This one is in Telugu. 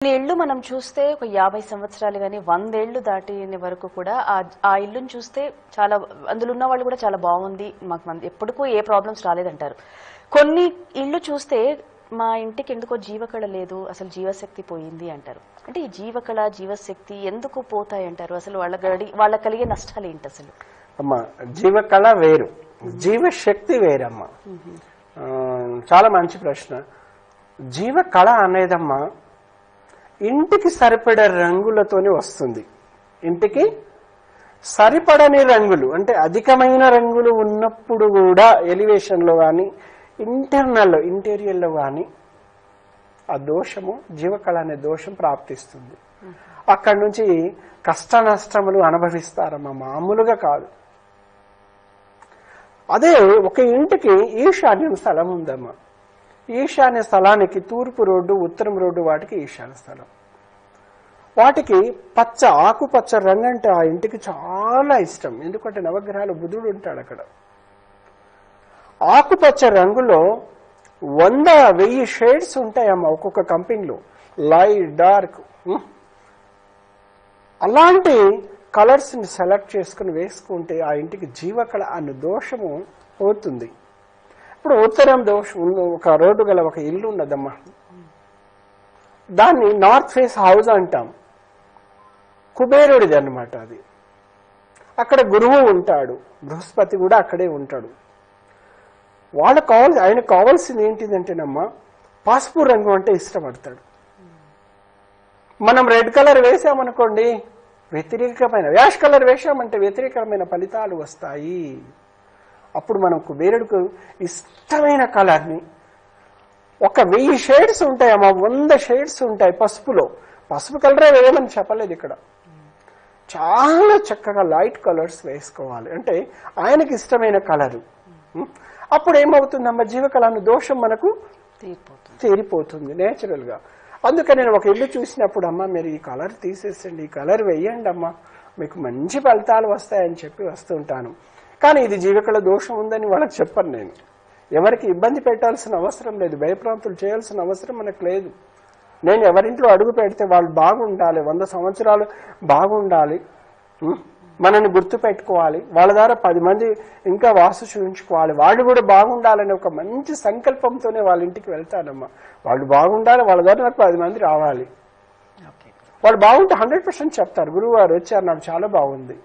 ఇల్లు మనం చూస్తే ఒక 50 సంవత్సరాలు గాని 100 ఏళ్లు దాటిన వరకు కూడా ఆ ఇల్లుని చూస్తే చాలా అందులో ఉన్న వాళ్ళు కూడా చాలా బాగుంది మాకు ఎప్పుడుకూ ఏ ప్రాబ్లమ్స్ రాలేదంటారు. కొన్ని ఇల్లు చూస్తే మా ఇంటికి ఎందుకో జీవకళ లేదు, అసలు జీవశక్తి పోయింది అంటారు. అంటే ఈ జీవకళ జీవశక్తి ఎందుకు పోతాయి అంటారు? అసలు వాళ్ళకి కలిగే నష్టాలు ఏంటి అసలు? అమ్మా, జీవకళ వేరు, జీవశక్తి వేరమ్మా. చాలా మంచి ప్రశ్న. జీవకళ అనేదమ్మా ఇంటికి సరిపడే రంగులతోనే వస్తుంది. ఇంటికి సరిపడని రంగులు అంటే అధికమైన రంగులు ఉన్నప్పుడు కూడా ఎలివేషన్లో కానీ ఇంటీరియర్లో కానీ ఆ దోషము, జీవకళ అనే దోషం ప్రాప్తిస్తుంది. అక్కడి నుంచి కష్ట నష్టములు అనుభవిస్తారమ్మా, మామూలుగా కాదు. అదే ఒక ఇంటికి ఈశాన్యం స్థలం ఉందమ్మా. ఈశాన్య స్థలానికి తూర్పు రోడ్డు, ఉత్తరం రోడ్డు, వాటికి ఈశాన్య స్థలం. వాటికి పచ్చ, ఆకుపచ్చ రంగు అంటే ఆ ఇంటికి చాలా ఇష్టం. ఎందుకంటే నవగ్రహాలు బుధుడు ఉంటాడు అక్కడ. ఆకుపచ్చ రంగులో 100,000 షేడ్స్ ఉంటాయమ్మా ఒక్కొక్క కంపెనీలో, లైట్, డార్క్. అలాంటి కలర్స్ ని సెలెక్ట్ చేసుకుని వేసుకుంటే ఆ ఇంటికి జీవకళ అనే దోషము పోతుంది. ఇప్పుడు ఉత్తరం దోషం ఒక రోడ్డు గల ఒక ఇల్లు ఉన్నదమ్మా, దాన్ని నార్త్ ఫేస్ హౌస్ అంటాం. కుబేరుడిది అన్నమాట అది. అక్కడ గురువు ఉంటాడు, బృహస్పతి కూడా అక్కడే ఉంటాడు. ఆయనకు కావాల్సింది ఏంటిదంటేనమ్మా, పసుపు రంగు అంటే ఇష్టపడతాడు. మనం రెడ్ కలర్ వేసామనుకోండి వ్యతిరేకమైన, యాష్ కలర్ వేసామంటే వ్యతిరేకమైన ఫలితాలు వస్తాయి. అప్పుడు మనం కుబేరుడికి ఇష్టమైన కలర్ని, ఒక 1000 షేడ్స్ ఉంటాయమ్మా, 100 షేడ్స్ ఉంటాయి పసుపులో. పసుపు కలరే వేయమని చెప్పలేదు ఇక్కడ. చాలా చక్కగా లైట్ కలర్స్ వేసుకోవాలి, అంటే ఆయనకి ఇష్టమైన కలరు. అప్పుడు ఏమవుతుందమ్మా, జీవకళను దోషం మనకు తీరిపోతుంది నేచురల్ గా. అందుకని నేను ఒక ఇల్లు చూసినప్పుడు, అమ్మా మీరు ఈ కలర్ తీసేసండి, ఈ కలర్ వేయండి అమ్మా, మీకు మంచి ఫలితాలు వస్తాయని చెప్పి వస్తుంటాను. కానీ ఇది జీవకళ దోషం ఉందని వాళ్ళకి చెప్పను నేను. ఎవరికి ఇబ్బంది పెట్టాల్సిన అవసరం లేదు, భయప్రాంతులు చేయాల్సిన అవసరం మనకు లేదు. నేను ఎవరింట్లో అడుగు పెడితే వాళ్ళు బాగుండాలి, 100 సంవత్సరాలు బాగుండాలి, మనల్ని గుర్తు పెట్టుకోవాలి, వాళ్ళ ద్వారా 10 మంది ఇంకా వాసు చూపించుకోవాలి, వాళ్ళు కూడా బాగుండాలని ఒక మంచి సంకల్పంతోనే వాళ్ళ ఇంటికి వెళ్తానమ్మా. వాళ్ళు బాగుండాలి, వాళ్ళ ద్వారా నాకు 10 మంది రావాలి. వాళ్ళు బాగుంటే 100% చెప్తారు, గురువు గారు వచ్చారు నాకు చాలా బాగుంది.